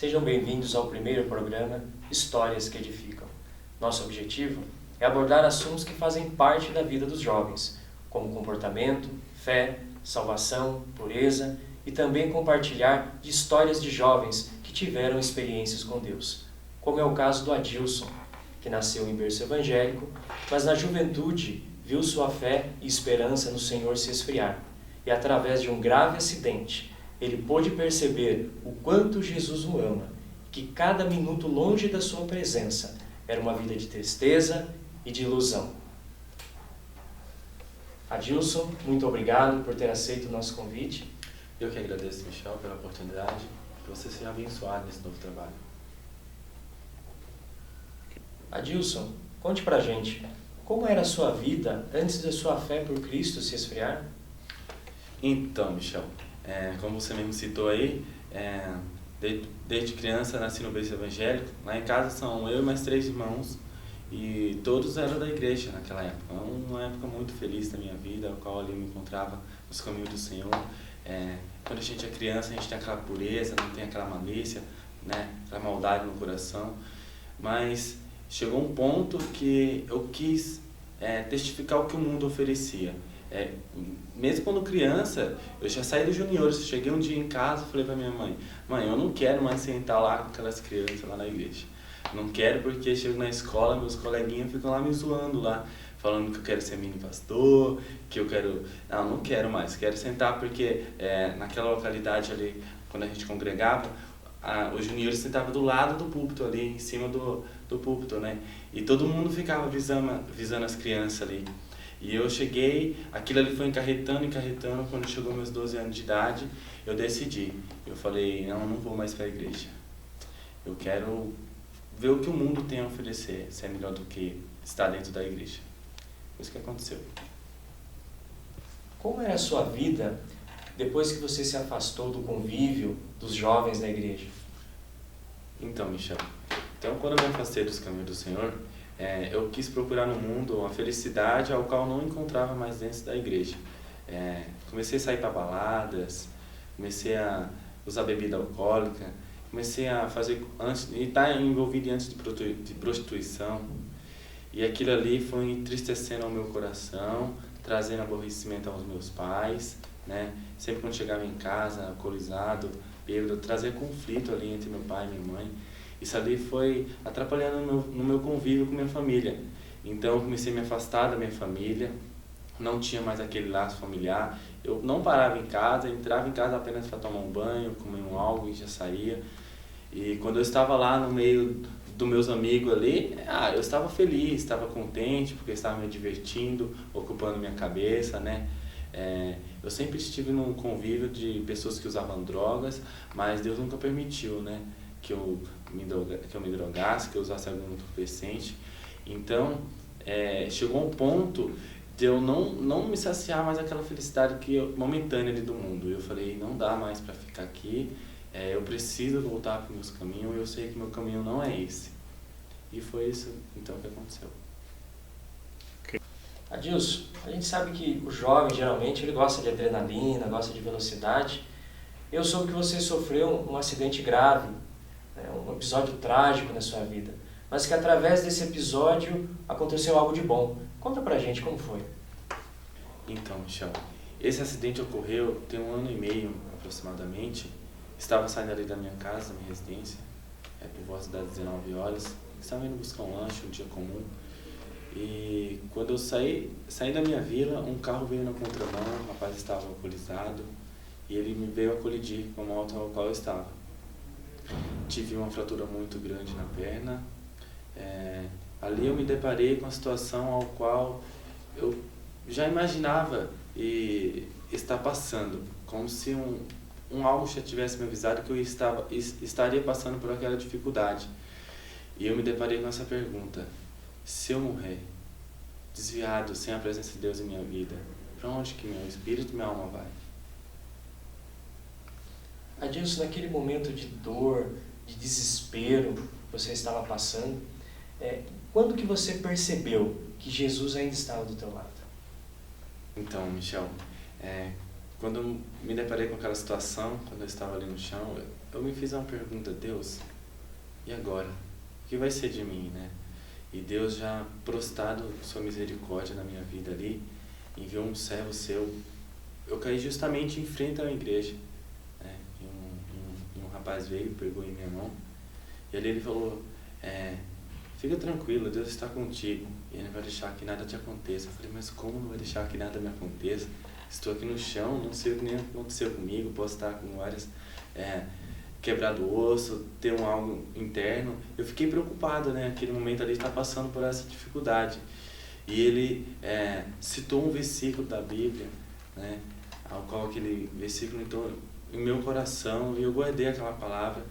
Sejam bem-vindos ao primeiro programa Histórias que Edificam. Nosso objetivo é abordar assuntos que fazem parte da vida dos jovens, como comportamento, fé, salvação, pureza e também compartilhar de histórias de jovens que tiveram experiências com Deus, como é o caso do Adilson, que nasceu em berço evangélico, mas na juventude viu sua fé e esperança no Senhor se esfriar, e através de um grave acidente, ele pôde perceber o quanto Jesus o ama, que cada minuto longe da sua presença era uma vida de tristeza e de ilusão. Adilson, muito obrigado por ter aceito o nosso convite. Eu que agradeço, Michel, pela oportunidade, que você seja abençoado nesse novo trabalho. Adilson, conte pra gente, como era a sua vida antes da sua fé por Cristo se esfriar? Então, Michel, como você mesmo citou aí, desde criança nasci no berço evangélico. Lá em casa são eu e mais 3 irmãos, e todos eram da igreja naquela época. Uma época muito feliz da minha vida, a qual ali eu me encontrava nos caminhos do Senhor. Quando a gente é criança, a gente tem aquela pureza, não tem aquela malícia, né? Aquela maldade no coração. Mas chegou um ponto que eu quis testificar o que o mundo oferecia. Mesmo quando criança, eu já saí dos juniores. Cheguei um dia em casa e falei para minha mãe: mãe, eu não quero mais sentar lá com aquelas crianças lá na igreja. Não quero, porque chego na escola, meus coleguinhas ficam lá me zoando lá, falando que eu quero ser mini pastor, que eu quero... Não quero mais, quero sentar, porque naquela localidade ali, quando a gente congregava, os juniores sentavam do lado do púlpito ali, em cima do púlpito, né? E todo mundo ficava visando as crianças ali. E eu cheguei, aquilo ali foi encarretando, quando chegou meus 12 anos de idade, eu decidi. Eu falei: não vou mais para a igreja. Eu quero ver o que o mundo tem a oferecer, se é melhor do que estar dentro da igreja. Foi isso que aconteceu. Como era a sua vida depois que você se afastou do convívio dos jovens da igreja? Então, Michel, quando eu me afastei dos caminhos do Senhor, eu quis procurar no mundo a felicidade ao qual não encontrava mais dentro da igreja. Comecei a sair para baladas, comecei a usar bebida alcoólica, comecei a fazer e estar envolvido em de prostituição. E aquilo ali foi entristecendo ao meu coração, trazendo aborrecimento aos meus pais, né? Sempre quando chegava em casa, alcoolizado, bêbado, trazia conflito ali entre meu pai e minha mãe. Isso ali foi atrapalhando no meu convívio com minha família. Então eu comecei a me afastar da minha família, não tinha mais aquele laço familiar. Eu não parava em casa, entrava em casa apenas para tomar um banho, comer algo e já saía. E quando eu estava lá no meio dos meus amigos ali, eu estava feliz, estava contente, porque eu estava me divertindo, ocupando minha cabeça, né? Eu sempre estive num convívio de pessoas que usavam drogas, mas Deus nunca permitiu, né, que eu me drogasse, que eu usasse algum entorpecente. Então, chegou um ponto de eu não me saciar mais aquela felicidade momentânea ali do mundo. Eu falei: não dá mais para ficar aqui, eu preciso voltar para os meus caminhos, eu sei que meu caminho não é esse. E foi isso então que aconteceu. Adilson, a gente sabe que o jovem geralmente ele gosta de adrenalina, gosta de velocidade. Eu soube que você sofreu um acidente grave, um episódio trágico na sua vida, mas que através desse episódio aconteceu algo de bom. Conta pra gente como foi. Então, Michel, esse acidente ocorreu tem 1 ano e meio aproximadamente. Estava saindo ali da minha casa, da minha residência, por volta das 19 horas. Estava indo buscar um lanche, um dia comum. E quando eu saí da minha vila, um carro veio na contramão, o rapaz estava alcoolizado e ele me veio a colidir com a moto ao qual eu estava. Tive uma fratura muito grande na perna. Ali eu me deparei com a situação ao qual eu já imaginava estar passando, como se um algo já tivesse me avisado que eu estaria passando por aquela dificuldade. E eu me deparei com essa pergunta: se eu morrer, desviado, sem a presença de Deus em minha vida, para onde que meu espírito e minha alma vai? Adilson, naquele momento de dor, de desespero que você estava passando, quando que você percebeu que Jesus ainda estava do teu lado? Então, Michel, quando eu me deparei com aquela situação, quando eu estava ali no chão, eu me fiz uma pergunta: Deus, e agora? O que vai ser de mim, né? E Deus, já prostrado sua misericórdia na minha vida ali, enviou um servo seu. Eu caí justamente em frente à igreja, né? E um rapaz veio, pegou em minha mão, e ali ele falou: fica tranquilo, Deus está contigo, e Ele não vai deixar que nada te aconteça. Eu falei: mas como não vai deixar que nada me aconteça? Estou aqui no chão, não sei o que nem aconteceu comigo, posso estar com várias... quebrado o osso, ter algo interno. Eu fiquei preocupado, né? Naquele momento ali, estar passando por essa dificuldade. E ele citou um versículo da Bíblia, né? Ao qual aquele versículo entrou em meu coração, e eu guardei aquela palavra.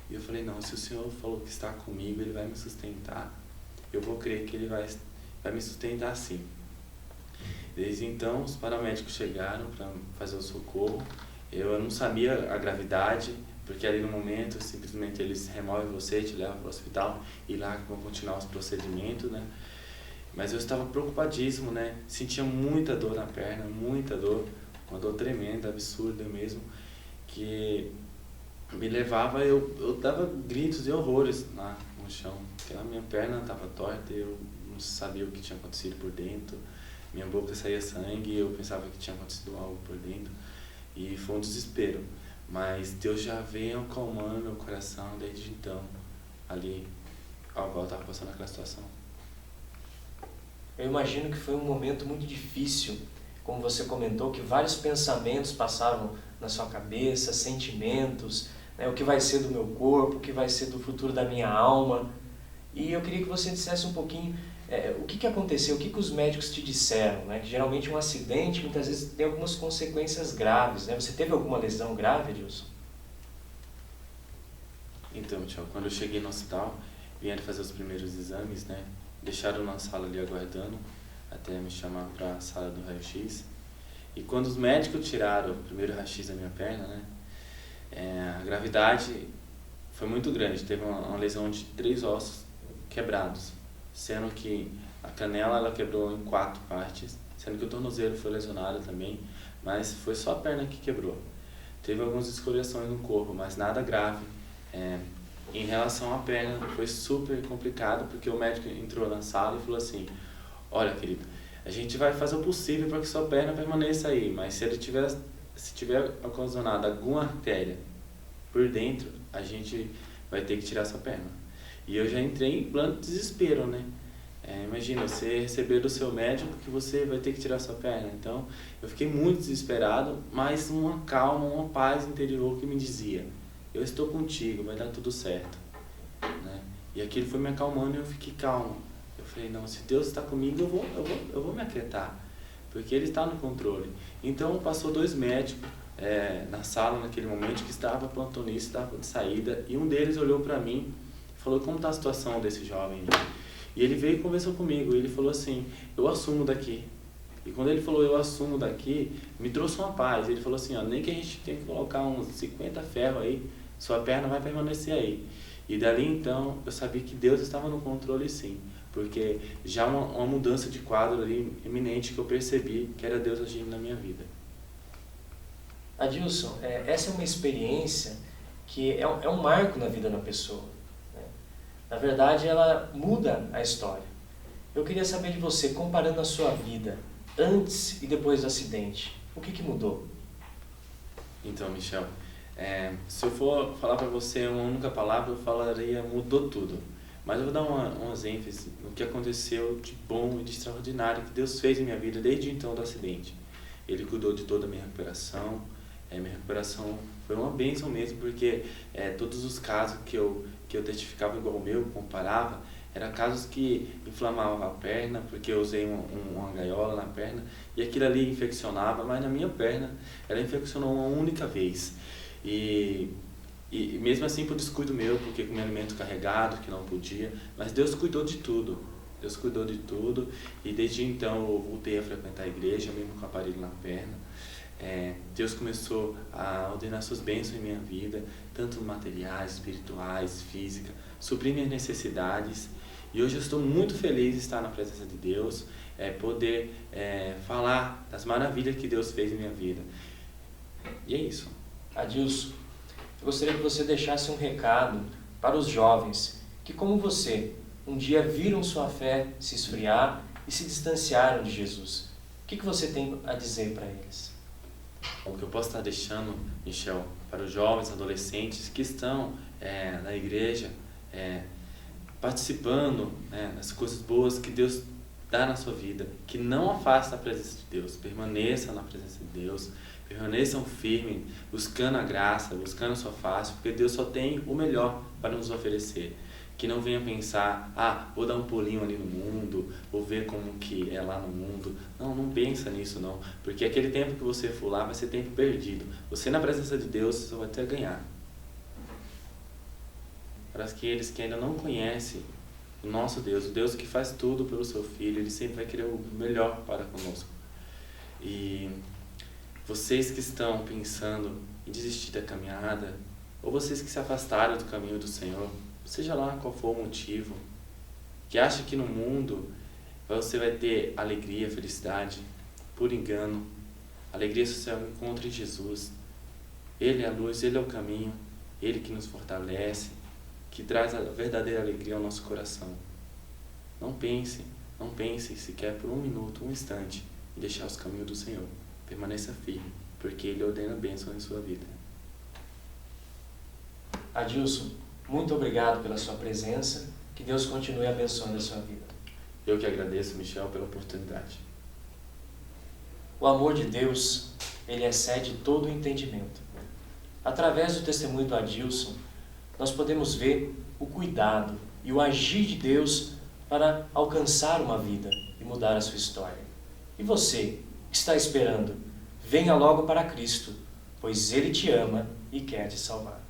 E eu falei: não, se o Senhor falou que está comigo, Ele vai me sustentar. Eu vou crer que Ele vai me sustentar sim. Desde então, os paramédicos chegaram para fazer o socorro. Eu não sabia a gravidade, porque ali no momento, simplesmente eles removem você, te levam para o hospital, e lá vão continuar os procedimentos, né? Mas eu estava preocupadíssimo, né? Sentia muita dor na perna, muita dor, uma dor tremenda, absurda mesmo, que me levava, eu dava gritos de horrores lá no chão, porque a minha perna estava torta, eu não sabia o que tinha acontecido por dentro, minha boca saía sangue, e eu pensava que tinha acontecido algo por dentro, e foi um desespero. Mas Deus já veio acalmando meu coração desde então, ali, ao qual eu estava passando aquela situação. Eu imagino que foi um momento muito difícil, como você comentou, que vários pensamentos passavam na sua cabeça, sentimentos, né, o que vai ser do meu corpo, o que vai ser do futuro da minha alma. E eu queria que você dissesse um pouquinho o que aconteceu, o que os médicos te disseram, né? Que geralmente um acidente muitas vezes tem algumas consequências graves, né? Você teve alguma lesão grave, Edilson? Então, Michel, quando eu cheguei no hospital, vieram fazer os primeiros exames, né? Deixaram na sala ali aguardando, até me chamar para a sala do raio-x. E quando os médicos tiraram o primeiro raio-x da minha perna, né? A gravidade foi muito grande, teve uma lesão de 3 ossos quebrados, sendo que a canela ela quebrou em 4 partes, sendo que o tornozelo foi lesionado também, mas foi só a perna que quebrou. Teve algumas escoriações no corpo, mas nada grave. Em relação à perna, foi super complicado, porque o médico entrou na sala e falou assim: olha, querido, a gente vai fazer o possível para que sua perna permaneça aí, mas se tiver ocasionado alguma artéria por dentro, a gente vai ter que tirar sua perna. E eu já entrei em plano de desespero, né? Imagina, você receber do seu médico que você vai ter que tirar sua perna. Então, eu fiquei muito desesperado, mas uma calma, uma paz interior que me dizia: eu estou contigo, vai dar tudo certo, né? E aquilo foi me acalmando e eu fiquei calmo. Eu falei: não, se Deus está comigo, eu vou me aquietar, porque Ele está no controle. Então, passou 2 médicos na sala naquele momento, que estava plantonista, estava de saída, e um deles olhou para mim e falou: como está a situação desse jovem? E ele veio e conversou comigo, e ele falou assim: eu assumo daqui. E quando ele falou eu assumo daqui, me trouxe uma paz. Ele falou assim: ó, nem que a gente tenha que colocar uns 50 ferros aí, sua perna vai permanecer aí. E dali então eu sabia que Deus estava no controle sim, porque já uma mudança de quadro ali iminente, que eu percebi que era Deus agindo na minha vida. Adilson, essa é uma experiência que é um marco na vida da pessoa, né? Na verdade, ela muda a história. Eu queria saber de você, comparando a sua vida antes e depois do acidente, o que mudou? Então, Michel, se eu for falar para você uma única palavra, eu falaria mudou tudo. Mas eu vou dar umas ênfases no que aconteceu de bom e de extraordinário que Deus fez em minha vida desde então do acidente. Ele cuidou de toda a minha recuperação. Minha recuperação foi uma bênção mesmo, porque todos os casos que eu testificava igual o meu, comparava, eram casos que inflamavam a perna, porque eu usei uma gaiola na perna, e aquilo ali infeccionava, mas na minha perna ela infeccionou uma única vez. E mesmo assim por descuido meu, porque com meu alimento carregado, que não podia, mas Deus cuidou de tudo. Deus cuidou de tudo, e desde então eu voltei a frequentar a igreja, mesmo com aparelho na perna. Deus começou a ordenar suas bênçãos em minha vida, tanto materiais, espirituais, físicas, suprir minhas necessidades. E hoje eu estou muito feliz de estar na presença de Deus, poder falar das maravilhas que Deus fez em minha vida. E é isso. Adilson, eu gostaria que você deixasse um recado para os jovens que, como você, um dia viram sua fé se esfriar e se distanciaram de Jesus. O que você tem a dizer para eles? O que eu posso estar deixando, Michel, para os jovens, adolescentes que estão na igreja, participando das coisas boas que Deus dá na sua vida, que não afasta a presença de Deus, permaneçam na presença de Deus, permaneçam firmes, buscando a graça, buscando a sua face, porque Deus só tem o melhor para nos oferecer. Que não venha pensar, vou dar um pulinho ali no mundo, vou ver como que é lá no mundo. Não pensa nisso não, porque aquele tempo que você for lá vai ser tempo perdido. Você na presença de Deus só vai ter a ganhar. Para aqueles que ainda não conhecem o nosso Deus, o Deus que faz tudo pelo seu Filho, Ele sempre vai querer o melhor para conosco. E vocês que estão pensando em desistir da caminhada, ou vocês que se afastaram do caminho do Senhor, seja lá qual for o motivo, que acha que no mundo você vai ter alegria, felicidade, por engano. Alegria social encontra em Jesus. Ele é a luz, Ele é o caminho, Ele que nos fortalece, que traz a verdadeira alegria ao nosso coração. Não pense sequer por um minuto, um instante, em deixar os caminhos do Senhor. Permaneça firme, porque Ele ordena bênção em sua vida. Adilson, muito obrigado pela sua presença. Que Deus continue abençoando a sua vida. Eu que agradeço, Michel, pela oportunidade. O amor de Deus, ele excede todo o entendimento. Através do testemunho do Adilson, nós podemos ver o cuidado e o agir de Deus para alcançar uma vida e mudar a sua história. E você, que está esperando, venha logo para Cristo, pois Ele te ama e quer te salvar.